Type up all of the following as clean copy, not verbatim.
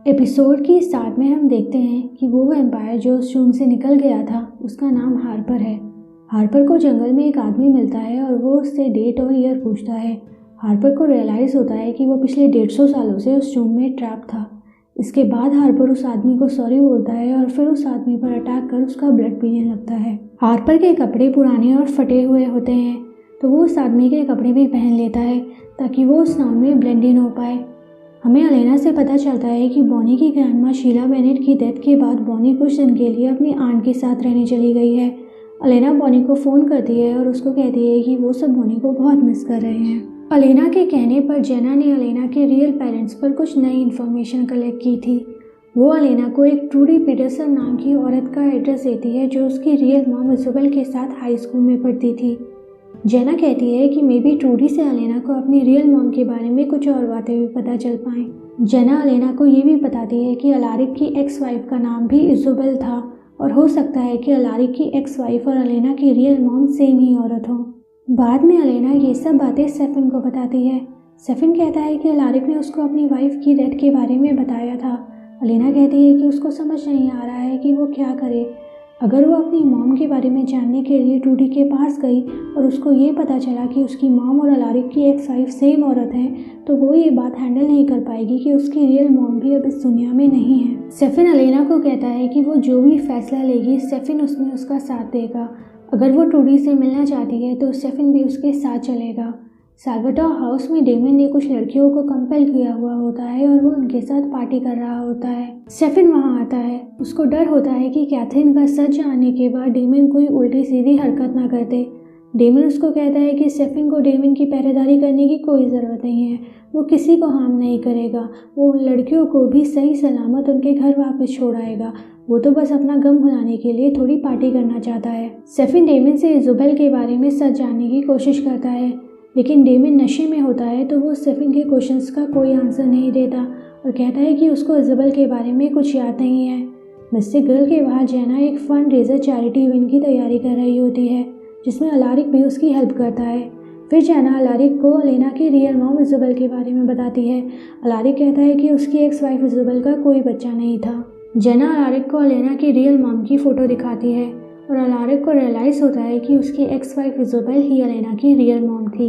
Episode की start में हम देखते हैं कि वो वैम्पायर जो उस रूम से निकल गया था उसका नाम हार्पर है। हार्पर को जंगल में एक आदमी मिलता है और वो उससे डेट और ईयर पूछता है। हार्पर को रियलाइज़ होता है कि वो पिछले 150 सालों से उस रूम में ट्रैप था। इसके बाद हार्पर उस आदमी को सॉरी बोलता है और फिर उस आदमी पर अटैक कर उसका ब्लड पीने लगता है। हार्पर के कपड़े पुराने और फटे हुए होते हैं तो वो उस आदमी के कपड़े भी पहन लेता है ताकि वो उस नाम में ब्लेंड इन हो पाए। हमें अलेना से पता चलता है कि बॉनी की ग्रैंडमा शीला बेनेट की डेथ के बाद बॉनी कुछ दिन के लिए अपनी आंट के साथ रहने चली गई है। अलेना बॉनी को फ़ोन करती है और उसको कहती है कि वो सब बॉनी को बहुत मिस कर रहे हैं। अलेना के कहने पर जेना ने अलेना के रियल पेरेंट्स पर कुछ नई इन्फॉर्मेशन कलेक्ट की थी। वो अलेना को एक ट्रूडी पीटरसन नाम की औरत का एड्रेस देती है जो उसकी रियल मॉम इज़ोबेल के साथ हाई स्कूल में पढ़ती थी। जेना कहती है कि मे बी ट्रूडी से अलेना को अपनी रियल मॉम के बारे में कुछ और बातें भी पता चल पाएं। जेना अलेना को ये भी बताती है कि अलारिक की एक्स वाइफ का नाम भी इज़ोबेल था और हो सकता है कि अलारिक की एक्स वाइफ और अलेना की रियल मॉम सेम ही औरत हो। बाद में अलेना ये सब बातें सेफिन को बताती है। सेफिन कहता है कि अलारिक ने उसको अपनी वाइफ की डेथ के बारे में बताया था। अलेना कहती है कि उसको समझ नहीं आ रहा है कि वो क्या करे। अगर वो अपनी मॉम के बारे में जानने के लिए ट्रूडी के पास गई और उसको ये पता चला कि उसकी मॉम और अलारिक की एक्स वाइफ सेम औरत हैं तो वो ये बात हैंडल नहीं कर पाएगी कि उसकी रियल मॉम भी अब इस दुनिया में नहीं है। सेफिन अलेना को कहता है कि वो जो भी फैसला लेगी सेफिन उसमें उसका साथ देगा। अगर वो ट्रूडी से मिलना चाहती है तो सेफिन भी उसके साथ चलेगा। साल्वाटोर हाउस में डेमन ने कुछ लड़कियों को कंपेल किया हुआ होता है और वो उनके साथ पार्टी कर रहा होता है। सेफिन वहाँ आता है। उसको डर होता है कि कैथरीन का सच जानने के बाद डेमन कोई उल्टी सीधी हरकत ना कर दे। डेमन उसको कहता है कि सेफिन को डेमन की पहरेदारी करने की कोई ज़रूरत नहीं है, वो किसी को हार्म नहीं करेगा, वो उन लड़कियों को भी सही सलामत उनके घर वापस छोड़ आएगा, वो तो बस अपना गम भुलाने के लिए थोड़ी पार्टी करना चाहता है। सेफिन डेमन से इज़ोबेल के बारे में सच जानने की कोशिश करता है लेकिन डेमन नशे में होता है तो वो सेफिन के क्वेश्चंस का कोई आंसर नहीं देता और कहता है कि उसको इज़ोबेल के बारे में कुछ याद नहीं है। मिस्टिक गर्ल के बाहर जेना एक फंड रेजर चैरिटी इवेंट की तैयारी कर रही होती है जिसमें अलारिक भी उसकी हेल्प करता है। फिर जेना अलारिक को अलेना की रियल मॉम इज़ोबेल के बारे में बताती है। अलारिक कहता है कि उसकी एक्स वाइफ इज़ोबेल का कोई बच्चा नहीं था। जेना अलारिक को अलेना की रियल मॉम की फ़ोटो दिखाती है और अलारिक को रियलाइज़ होता है कि उसकी एक्स वाइफ इज़ोबेल ही अलेना की रियल मॉम थी।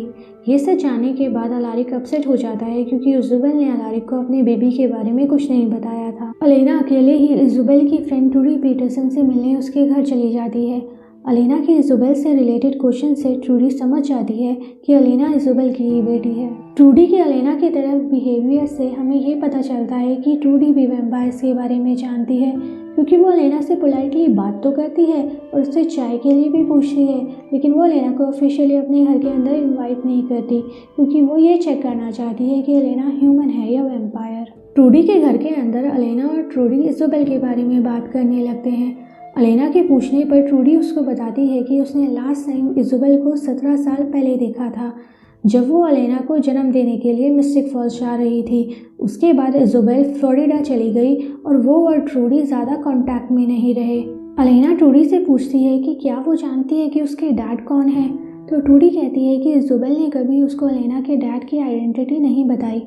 ये सच जानने के बाद अलारिक अपसेट हो जाता है क्योंकि इज़ोबेल ने अलारिक को अपने बेबी के बारे में कुछ नहीं बताया था। अलेना अकेले ही इज़ोबेल की फ्रेंड ट्रूडी पीटरसन से मिलने उसके घर चली जाती है। अलेना की इज़ोबेल से रिलेटेड क्वेश्चन से ट्रूडी समझ जाती है कि अलेना इज़ोबेल की ही बेटी है। ट्रूडी के अलेना की तरफ बिहेवियर से हमें ये पता चलता है कि ट्रूडी भी वैम्पायर्स के बारे में जानती है क्योंकि वो अलेना से पोलाइटली बात तो करती है और उससे चाय के लिए भी पूछती है लेकिन वो अलेना को ऑफिशियली अपने घर के अंदर इनवाइट नहीं करती क्योंकि वो ये चेक करना चाहती है कि अलेना ह्यूमन है या वैम्पायर। ट्रूडी के घर के अंदर अलेना और ट्रूडी इज़ोबेल के बारे में बात करने लगते हैं। अलेना के पूछने पर ट्रूडी उसको बताती है कि उसने लास्ट टाइम इज़ोबेल को 17 साल पहले देखा था जब वो अलेना को जन्म देने के लिए मिस्टिक फॉल्स जा रही थी। उसके बाद इज़ोबेल फ्लोरिडा चली गई और वो और ट्रूडी ज़्यादा कांटेक्ट में नहीं रहे। अलेना ट्रूडी से पूछती है कि क्या वो जानती है कि उसके डैड कौन है तो ट्रूडी कहती है कि इज़ोबेल ने कभी उसको अलेना के डैड की आइडेंटिटी नहीं बताई।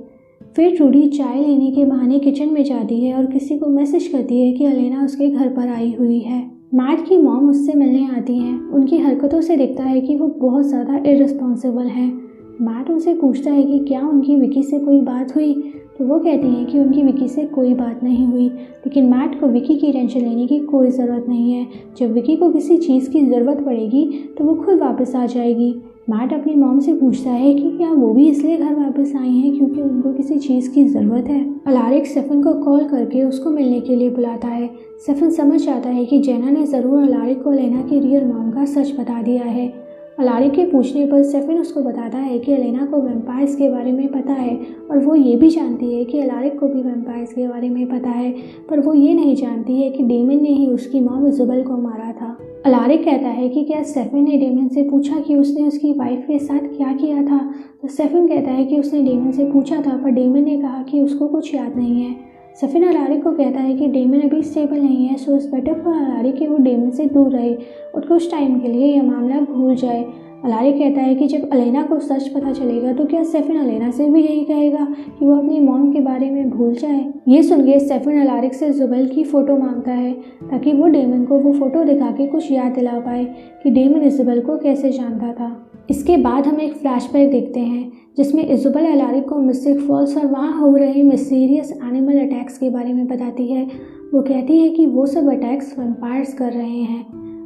फिर ट्रूडी चाय लेने के बहाने किचन में जाती है और किसी को मैसेज करती है कि अलेना उसके घर पर आई हुई है। मैट की मॉम उससे मिलने आती हैं। उनकी हरकतों से दिखता है कि वो बहुत ज़्यादा इररिस्पॉन्सिबल हैं। मैट उनसे पूछता है कि क्या उनकी विकी से कोई बात हुई तो वो कहती हैं कि उनकी विकी से कोई बात नहीं हुई लेकिन मैट को विकी की टेंशन लेने की कोई ज़रूरत नहीं है। जब विकी को किसी चीज़ की ज़रूरत पड़ेगी तो वो खुद वापस आ जाएगी। मैट अपनी मॉम से पूछता है कि क्या वो भी इसलिए घर वापस आई हैं क्योंकि उनको किसी चीज़ की ज़रूरत है। अलारिक सेफिन को कॉल करके उसको मिलने के लिए बुलाता है। सेफिन समझ जाता है कि जेना ने ज़रूर अलारिक को अलेना की रियल मॉम का सच बता दिया है। अलारिक के पूछने पर सेफिन उसको बताता है कि अलेना को वैम्पायर्स के बारे में पता है और वो ये भी जानती है कि अलारिक को भी वैम्पायर्स के बारे में पता है पर वो ये नहीं जानती है कि डेमन ने ही उसकी मॉम इज़ोबेल को मारा था। अलारिक कहता है कि क्या सेफिन ने डेमन से पूछा कि उसने उसकी वाइफ के साथ क्या किया था तो सेफिन कहता है कि उसने डेमन से पूछा था पर डेमन ने कहा कि उसको कुछ याद नहीं है। सेफिन अलारिक को कहता है कि डेमन अभी स्टेबल नहीं है so it's better for Alaric कि वो डेमन से दूर रहे और कुछ टाइम के लिए यह मामला भूल जाए। अलारिक कहता है कि जब अलेना को सच पता चलेगा तो क्या स्टेफन अलेना से भी यही कहेगा कि वो अपनी मॉम के बारे में भूल जाए। ये सुन के स्टेफन अलारिक से इज़ोबेल की फ़ोटो मांगता है ताकि वो डेमन को वो फ़ोटो दिखा के कुछ याद दिला पाए कि डेमन इज़ोबेल को कैसे जानता था। इसके बाद हम एक फ्लैशबैक देखते हैं जिसमें इज़ोबेल अलारिक को मिस्टिक फॉल्स और वहाँ हो रहे मिस्टीरियस एनिमल अटैक्स के बारे में बताती है। वो कहती है कि वो सब अटैक्स वैम्पायर्स कर रहे हैं।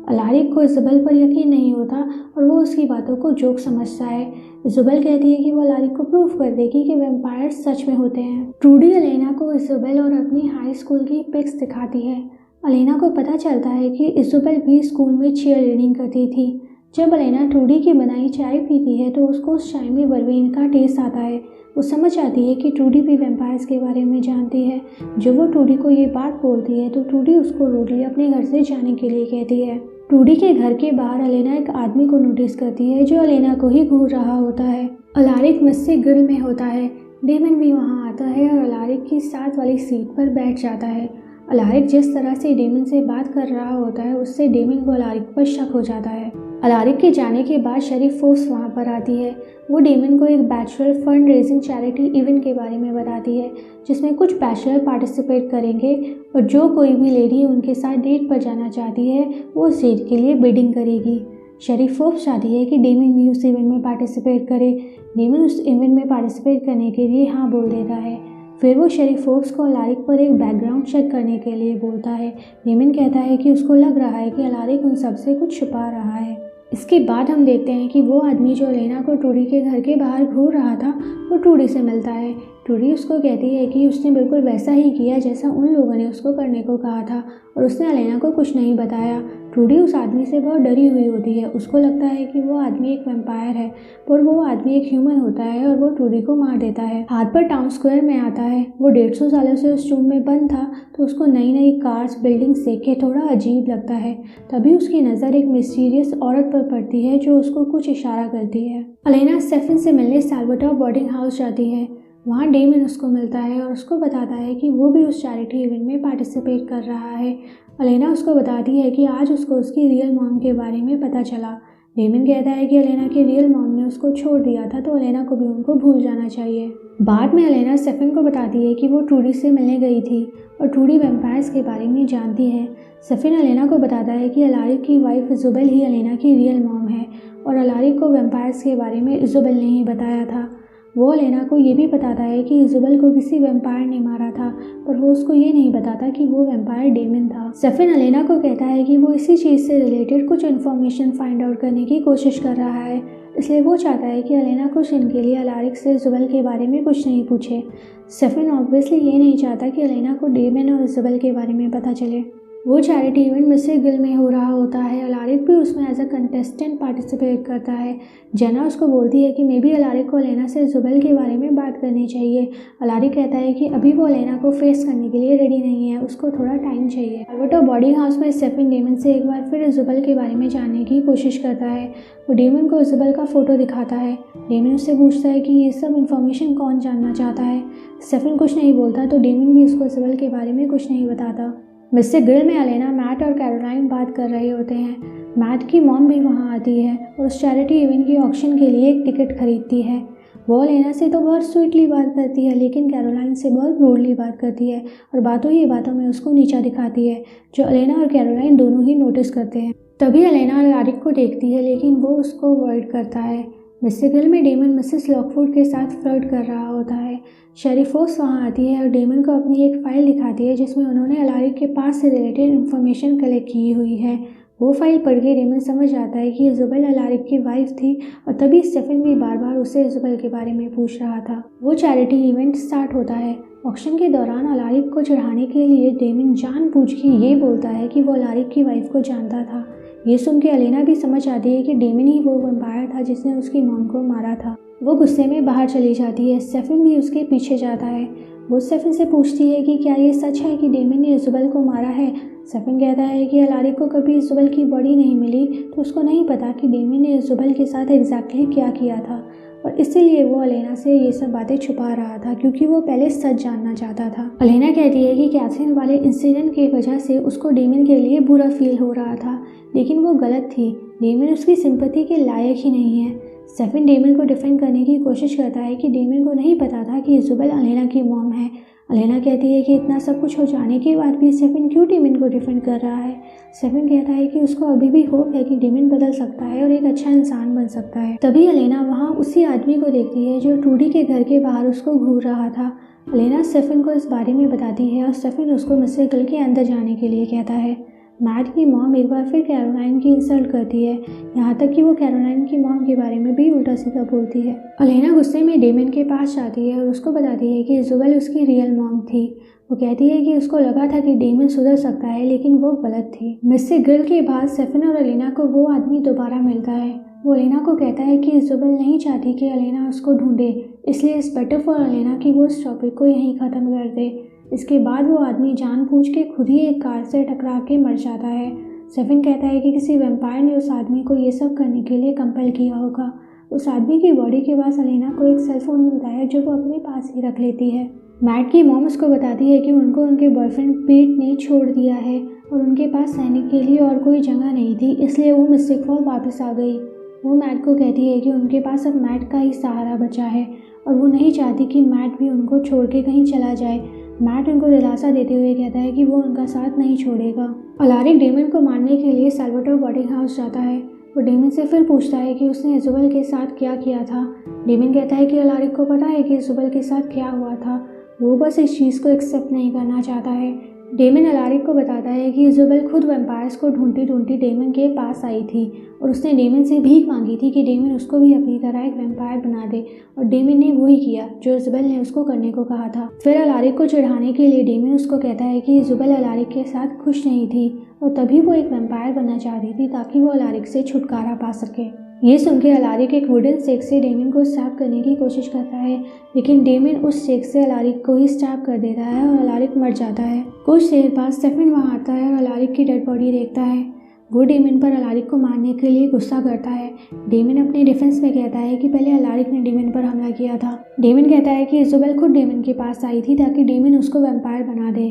अलारिक को इज़ोबेल पर यकीन नहीं होता और वो उसकी बातों को जोक समझता है। इज़ोबेल कहती है कि वो अलारिक को प्रूव कर देगी कि वैम्पायर्स सच में होते हैं। ट्रूडी अलेना को इज़ोबेल और अपनी हाई स्कूल की पिक्स दिखाती है। अलेना को पता चलता है कि इज़ोबेल भी स्कूल में चीयर रीडिंग करती थी। जब अलेना ट्रूडी की बनाई चाय पीती है तो उसको उस चाय में वर्बेन का टेस्ट आता है। वो समझ आती है कि ट्रूडी भी वैम्पायर्स के बारे में जानती है। जब वो ट्रूडी को ये बात बोलती है तो ट्रूडी उसको रूडली अपने घर से जाने के लिए कहती है। ट्रूडी के घर के बाहर अलेना एक आदमी को नोटिस करती है जो अलेना को ही घूर रहा होता है। अलारिक मिस्टिक ग्रिल में होता है। डेमन भी वहाँ आता है और अलारिक की साथ वाली सीट पर बैठ जाता है। अलारिक जिस तरह से डेमन से बात कर रहा होता है उससे डेमन को अलारिक पर शक हो जाता है। अलारिक के जाने के बाद शरीफ फोर्स वहाँ पर आती है। वो डेमन को एक bachelor fund raising charity event के बारे में बताती है जिसमें कुछ बैचलर पार्टिसिपेट करेंगे और जो कोई भी लेडी उनके साथ डेट पर जाना चाहती है वो उस डेट के लिए बिडिंग करेगी। शरीफ फोर्स चाहती है कि डेमन भी उस इवेंट में पार्टिसिपेट करे। डेमन उस इवेंट में पार्टिसिपेट करने के लिए हाँ बोल देता है। फिर वो शरीफ फोर्स को अलारिक पर एक बैकग्राउंड चेक करने के लिए बोलता है। डेमन कहता है कि उसको लग रहा है कि अलारिक उन सबसे कुछ छुपा रहा है। इसके बाद हम देखते हैं कि वो आदमी जो अलेना को ट्रूडी के घर के बाहर घूर रहा था वो ट्रूडी से मिलता है। ट्रूडी उसको कहती है कि उसने बिल्कुल वैसा ही किया जैसा उन लोगों ने उसको करने को कहा था और उसने अलेना को कुछ नहीं बताया। ट्रूडी उस आदमी से बहुत डरी हुई होती है। उसको लगता है कि वो आदमी एक वैम्पायर है पर वो आदमी एक ह्यूमन होता है और वो ट्रूडी को मार देता है। हार्पर टाउन स्क्वायर में आता है। वो 150 सालों से उस रूम में बंद था तो उसको नई नई कार्स बिल्डिंग्स देख के थोड़ा अजीब लगता है। तभी उसकी नज़र एक मिस्टीरियस औरत पर पड़ती है जो उसको कुछ इशारा करती है। अलेना स्टेफन से मिलने साल्वाटोर बोर्डिंग हाउस जाती है। वहाँ डेमन उसको मिलता है और उसको बताता है कि वो भी उस चैरिटी इवेंट में पार्टिसिपेट कर रहा है। अलेना उसको बताती है कि आज उसको उसकी रियल मॉम के बारे में पता चला। डेमन कहता है कि अलेना की रियल मॉम ने उसको छोड़ दिया था तो अलेना को भी उनको भूल जाना चाहिए। बाद में अलेना स्टेफन को बताती है कि वो ट्रूडी से मिलने गई थी और ट्रूडी वैम्पायर्स के बारे में जानती है। स्टेफन अलेना को बताता है कि अलारिक की वाइफ इज़ोबेल ही अलेना की रियल मॉम है और अलारिक को वैम्पायर्स के बारे में इज़ोबेल ने ही बताया था। वो अलेना को ये भी बताता है कि इज़ोबेल को किसी वैम्पायर ने मारा था पर वो उसको ये नहीं बताता कि वो वैम्पायर डेमन था। स्टेफन अलेना को कहता है कि वो इसी चीज़ से रिलेटेड कुछ इन्फॉर्मेशन फाइंड आउट करने की कोशिश कर रहा है, इसलिए वो चाहता है कि अलेना कुछ इनके लिए अलारिक से इज़ोबेल के बारे में कुछ नहीं पूछे। स्टेफन ऑब्वियसली ये नहीं चाहता कि अलेना को डेमन और इज़ोबेल के बारे में पता चले। वो चैरिटी इवेंट मिस्टिक ग्रिल में हो रहा होता है। अलारिक भी उसमें एज अ कंटेस्टेंट पार्टिसिपेट करता है। जेना उसको बोलती है कि मे बी अलारिक को अलेना से इज़ोबेल के बारे में बात करनी चाहिए। अलारिक कहता है कि अभी वो अलेना को फेस करने के लिए रेडी नहीं है, उसको थोड़ा टाइम चाहिए। साल्वाटोर बोर्डिंग हाउस में स्टेफन डेमन से एक बार फिर इज़ोबेल के बारे में जानने की कोशिश करता है। वो डेमन को इज़ोबेल का फ़ोटो दिखाता है। डेमन उससे पूछता है कि ये सब इन्फॉर्मेशन कौन जानना चाहता है। स्टेफन कुछ नहीं बोलता तो डेमन भी उसको इज़ोबेल के बारे में कुछ नहीं बताता। मिस्टिक ग्रिल में अलेना, मैट और कैरोलाइन बात कर रहे होते हैं। मैट की मॉम भी वहाँ आती है और उस चैरिटी इवेंट की ऑक्शन के लिए एक टिकट खरीदती है। वो अलेना से तो बहुत स्वीटली बात करती है लेकिन कैरोलाइन से बहुत रूडली बात करती है और बातों ही बातों में उसको नीचा दिखाती है, जो अलेना और कैरोलाइन दोनों ही नोटिस करते हैं। तभी अलेना अलारिक को देखती है लेकिन वो उसको अवॉइड करता है। मिस्टिक ग्रिल में डेमन मिसेस लॉकवुड के साथ फ्लर्ट कर रहा होता है। शरीफ फोर्स वहाँ आती है और डेमन को अपनी एक फ़ाइल दिखाती है जिसमें उन्होंने अलारिक के पास से रिलेटेड इन्फॉर्मेशन कलेक्ट की हुई है। वो फाइल पढ़ के डेमन समझ आता है कि इज़ोबेल अलारिक की वाइफ थी और तभी स्टेफन भी बार बार उससे इज़ोबेल के बारे में पूछ रहा था। वो चैरिटी इवेंट स्टार्ट होता है। ऑक्शन के दौरान अलारिक को चढ़ाने के लिए डेमन जानबूझ के ये बोलता है कि वो अलारिक की वाइफ को जानता था। ये सुन के अलेना भी समझ आती है कि डेमन ही वो वैम्पायर था जिसने उसकी मॉम को मारा था। वो गुस्से में बाहर चली जाती है। स्टेफन भी उसके पीछे जाता है। वो स्टेफन से पूछती है कि क्या ये सच है कि डेमन ने इज़ोबेल को मारा है। स्टेफन कहता है कि अलारिक को कभी इज़ोबेल की बॉडी नहीं मिली तो उसको नहीं पता कि डेमन ने इज़ोबेल के साथ एग्जैक्टली क्या किया था और इसीलिए वो अलेना से ये सब बातें छुपा रहा था क्योंकि वो पहले सच जानना चाहता था। अलेना कहती है कि कैथरीन वाले इंसिडेंट की वजह से उसको डेमन के लिए बुरा फील हो रहा था लेकिन वो गलत थी। डेमन उसकी सिंपैथी के लायक ही नहीं है। स्टेफन डेमन को डिफेंड करने की कोशिश करता है कि डेमन को नहीं पता था कि इज़ोबेल अलेना की मॉम है। अलेना कहती है कि इतना सब कुछ हो जाने के बाद भी स्टेफन क्यों डेमन को डिफेंड कर रहा है। स्टेफन कहता है कि उसको अभी भी होप है कि डेमन बदल सकता है और एक अच्छा इंसान बन सकता है। तभी अलेना वहाँ उसी आदमी को देखती है जो ट्रूडी के घर के बाहर उसको घूर रहा था। अलेना स्टेफन को इस बारे में बताती है और स्टेफन उसको मिस्टर गिल के अंदर जाने के लिए कहता है। मैट की मॉम एक बार फिर कैरोलाइन की इंसल्ट करती है, यहाँ तक कि वो कैरोलाइन की मॉम के बारे में भी उल्टा सीधा बोलती है। अलेना गुस्से में डेमन के पास जाती है और उसको बताती है कि इज़ोबेल उसकी रियल मॉम थी। वो कहती है कि उसको लगा था कि डेमन सुधर सकता है, लेकिन वो गलत थी। मिस्टर गिल के बाद स्टेफन और अलेना को वो आदमी दोबारा मिलता है। वो अलेना को कहता है कि इज़ोबेल नहीं चाहती कि अलेना उसको ढूंढे, इसलिए इट्स बेटर फॉर अलेना कि वो इस टॉपिक को यहीं ख़त्म कर दे। इसके बाद वो आदमी जानबूझ के खुद ही एक कार से टकरा के मर जाता है। स्टेफन कहता है कि किसी वैम्पायर ने उस आदमी को ये सब करने के लिए कंपेल किया होगा। उस आदमी की बॉडी के पास अलेना को एक सेल फोन मिलता है जो वो अपने पास ही रख लेती है। मैट की मॉम उसको बताती है कि उनको उनके बॉयफ्रेंड पीट ने छोड़ दिया है और उनके पास रहने के लिए और कोई जगह नहीं थी, इसलिए वो मिस्टिक फॉल वापस आ गई। वो मैट को कहती है कि उनके पास अब मैट का ही सहारा बचा है और वो नहीं चाहती कि मैट भी उनको छोड़ के कहीं चला जाए। मैट उनको दिलासा देते हुए कहता है कि वो उनका साथ नहीं छोड़ेगा। अलारिक डेमन को मारने के लिए सैल्वाटोर बोर्डिंग हाउस जाता है। वो डेमन से फिर पूछता है कि उसने इज़ोबेल के साथ क्या किया था। डेमन कहता है कि अलारिक को पता है कि इज़ोबेल के साथ क्या हुआ था, वो बस इस चीज़ को एक्सेप्ट नहीं करना चाहता है। डेमन अलारिक को बताता है कि इज़ोबेल खुद वैम्पायर्स को ढूंढती ढूंढती डेमन के पास आई थी और उसने डेमन से भीख मांगी थी कि डेमन उसको भी अपनी तरह एक वैम्पायर बना दे, और डेमन ने वही किया जो इज़ोबेल ने उसको करने को कहा था। फिर अलारिक को चिढ़ाने के लिए डेमन उसको कहता है कि इज़ोबेल अलारिक के साथ खुश नहीं थी और तभी वो एक वैम्पायर बनना चाहती थी ताकि वो अलारिक से छुटकारा पा सके। ये सुनकर अलारिक एक वुडन स्टेक से डेमन को स्टैब करने की कोशिश करता है, लेकिन डेमन उस स्टेक से अलारिक को ही स्टैब कर देता है और अलारिक मर जाता है। कुछ देर बाद स्टेफन वहाँ आता है और अलारिक की डेड बॉडी देखता है। वो डेमन पर अलारिक को मारने के लिए गुस्सा करता है। डेमन अपने डिफेंस में कहता है कि पहले अलारिक ने डेमन पर हमला किया था। डेमन कहता है कि इज़ोबेल खुद डेमन के पास आई थी ताकि डेमन उसको वैम्पायर बना दे।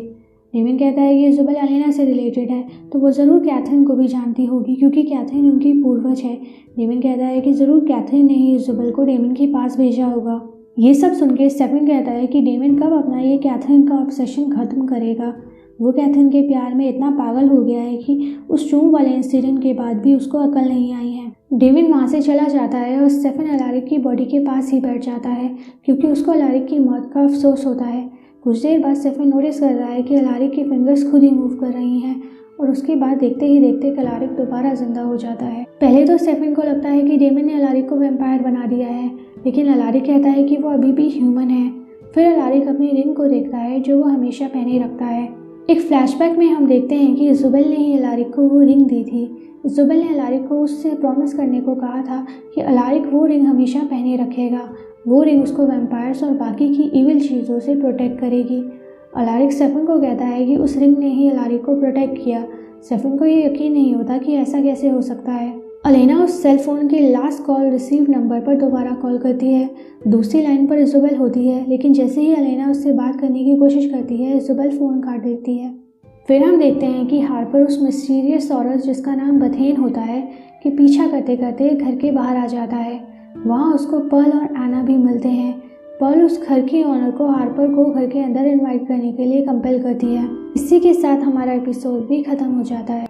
डेमन कहता है कि इज़ोबेल अलेना से रिलेटेड है, तो वो ज़रूर कैथरीन को भी जानती होगी क्योंकि कैथरीन उनकी पूर्वज है। डेमन कहता है कि ज़रूर कैथरीन ने ही इज़ोबेल को डेमन के पास भेजा होगा। ये सब सुन के स्टेफन कहता है कि डेमन कब अपना ये कैथरीन का ऑब्सेशन ख़त्म करेगा। वो कैथरीन के प्यार में इतना पागल हो गया है कि उस चूम वाले इंसिडेंट के बाद भी उसको अकल नहीं आई है। डेमन वहाँ से चला जाता है और स्टेफन अलारिक की बॉडी के पास ही बैठ जाता है क्योंकि उसको अलारिक की मौत का अफसोस होता है। कुछ देर बाद स्टेफन नोटिस कर रहा है कि अलारिक की फिंगर्स खुद ही मूव कर रही हैं और उसके बाद देखते ही देखते अलारिक दोबारा जिंदा हो जाता है। पहले तो स्टेफन को लगता है कि डेमन ने अलारिक को वैम्पायर बना दिया है, लेकिन अलारिक कहता है कि वो अभी भी ह्यूमन है। फिर अलारिक अपनी रिंग को देखता है जो वो हमेशा पहने रखता है। एक फ्लैशबैक में हम देखते हैं कि इज़ोबेल ने ही अलारिक को वो रिंग दी थी। इज़ोबेल ने अलारिक को उससे प्रॉमिस करने को कहा था कि अलारिक वो रिंग हमेशा पहने रखेगा। वो रिंग उसको वैम्पायर्स और बाकी की इविल चीज़ों से प्रोटेक्ट करेगी। अलारिक स्टेफन को कहता है कि उस रिंग ने ही अलारिक को प्रोटेक्ट किया। स्टेफन को ये यकीन नहीं होता कि ऐसा कैसे हो सकता है। अलेना उस सेल फोन के लास्ट कॉल रिसीव नंबर पर दोबारा कॉल करती है। दूसरी लाइन पर इज़ोबेल होती है, लेकिन जैसे ही अलेना उससे बात करने की कोशिश करती है इज़ोबेल फ़ोन काट देती है। फिर हम देखते हैं कि हार्पर उस मिस्टीरियस औरत जिसका नाम बथेन होता है कि पीछा करते करते घर के बाहर आ जाता है। वहाँ उसको पर्ल और एना भी मिलते हैं। पर्ल उस घर की ऑनर को हार्पर को घर के अंदर इनवाइट करने के लिए कंपेल करती है। इसी के साथ हमारा एपिसोड भी ख़त्म हो जाता है।